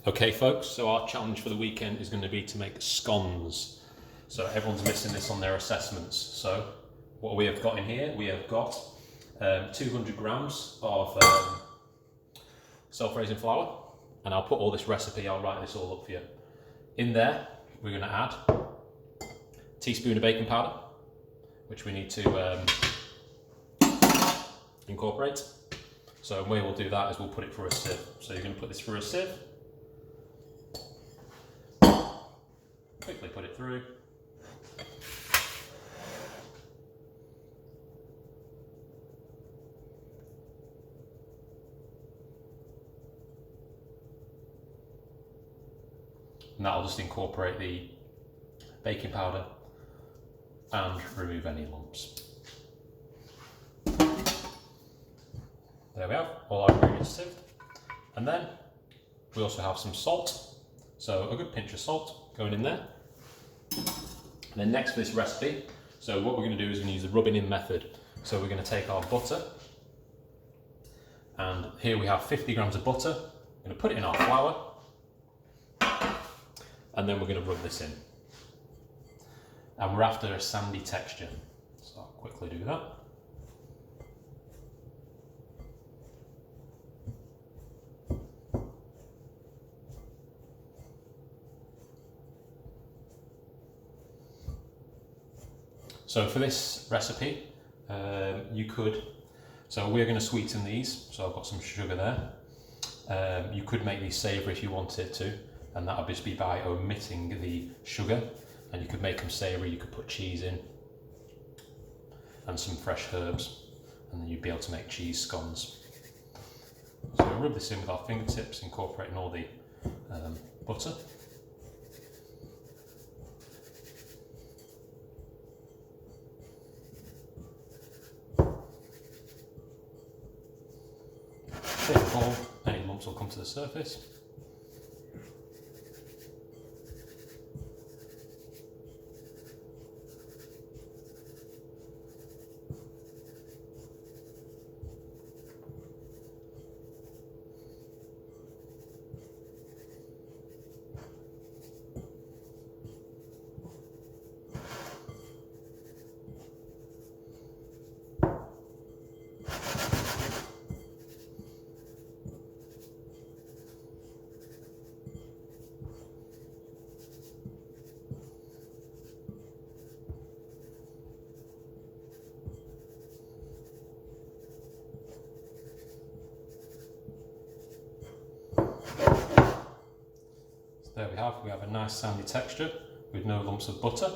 Okay folks, so our challenge for the weekend is going to be to make scones. So everyone's missing this on their assessments. So what we have got in here, we have got 200 grams of self-raising flour, and I'll put all this recipe, I'll write this all up for you. In there, we're going to add a teaspoon of baking powder, which we need to incorporate. So the way we'll do that is we'll put it through a sieve. So you're going to put this through a sieve, quickly put it through. And that'll just incorporate the baking powder and remove any lumps. There we have all our ingredients sieved. And then we also have some salt. So a good pinch of salt going in there. And then next for this recipe, so what we're going to do is we're going to use the rubbing in method. So we're going to take our butter, and here we have 50 grams of butter. We're going to put it in our flour, and then we're going to rub this in. And we're after a sandy texture, so I'll quickly do that. So for this recipe, so we're going to sweeten these, so I've got some sugar there. You could make these savoury if you wanted to, and that would just be by omitting the sugar, and you could make them savoury, you could put cheese in, and some fresh herbs, and then you'd be able to make cheese scones. So we'll rub this in with our fingertips, incorporating all the butter. Take the ball, any lumps will come to the surface. There we have a nice sandy texture with no lumps of butter.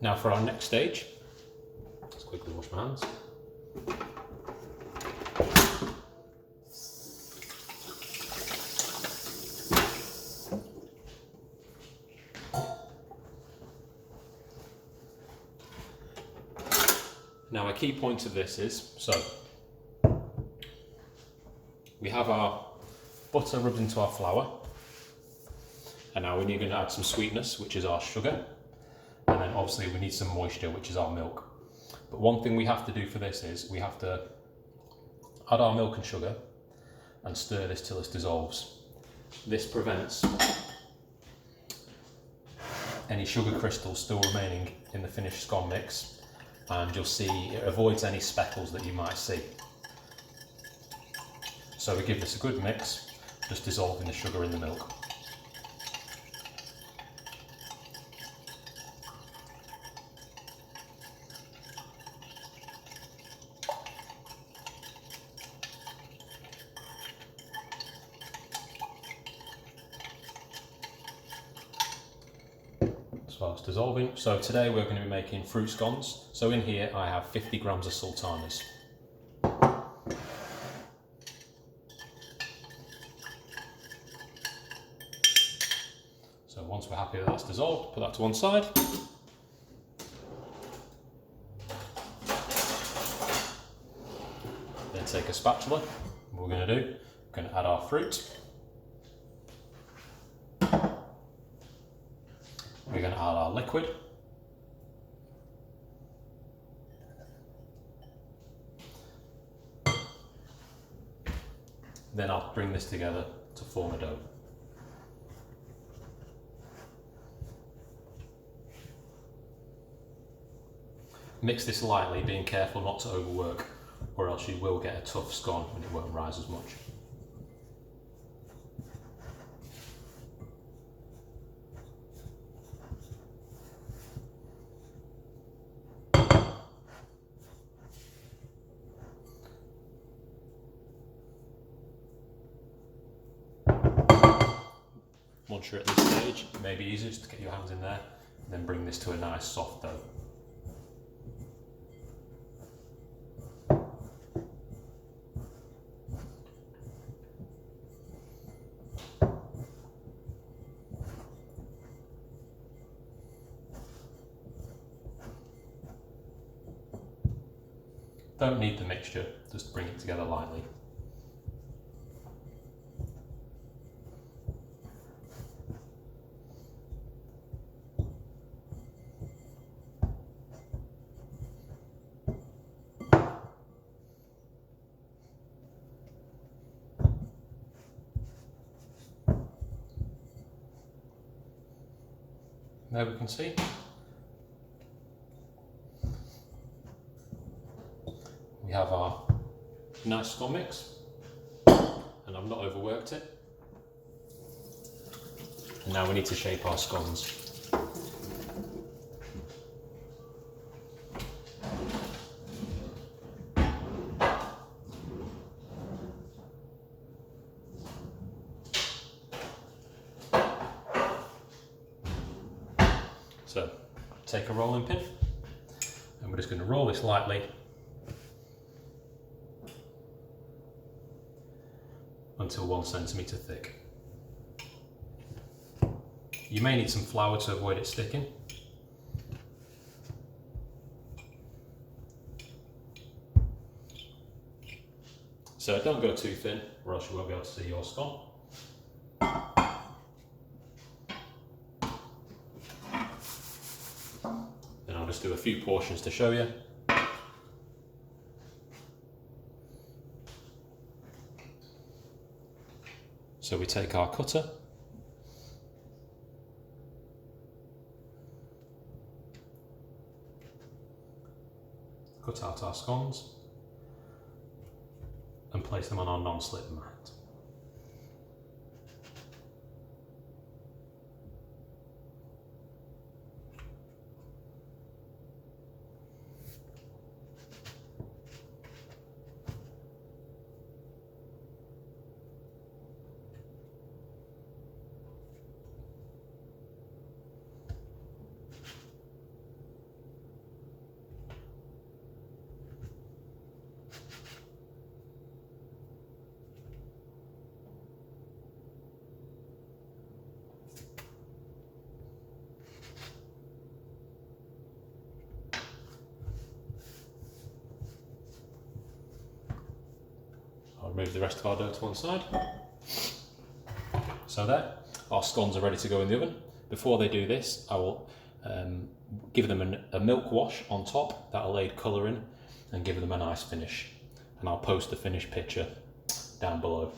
Now for our next stage, let's quickly wash my hands. Now a key point of this is, so we have our butter rubbed into our flour, and now we're going to add some sweetness, which is our sugar, and then obviously we need some moisture, which is our milk. But one thing we have to do for this is we have to add our milk and sugar and stir this till it dissolves. This prevents any sugar crystals still remaining in the finished scone mix, and you'll see it avoids any speckles that you might see. So we give this a good mix, just dissolving the sugar in the milk. So it's dissolving. So today we're going to be making fruit scones. So in here I have 50 grams of sultanas. So once we're happy that that's dissolved, put that to one side. Then take a spatula. What we're going to do, we're going to add our fruit. We're going to add our liquid. Then I'll bring this together to form a dough. Mix this lightly, being careful not to overwork, or else you will get a tough scone and it won't rise as much. Once you're at this stage, it may be easier just to get your hands in there and then bring this to a nice soft dough. Don't need the mixture, just bring it together lightly. There we can see. We have our nice scone mix, and I've not overworked it. And now we need to shape our scones. So take a rolling pin, and we're just going to roll this lightly until 1 centimetre thick. You may need some flour to avoid it sticking. So don't go too thin, or else you won't be able to see your scone. Then I'll just do a few portions to show you. So we take our cutter, cut out our scones, and place them on our non-slip mat. I'll remove the rest of our dough to one side. So there, our scones are ready to go in the oven. Before they do this, I will give them a milk wash on top. That'll aid colour in and give them a nice finish. And I'll post the finished picture down below.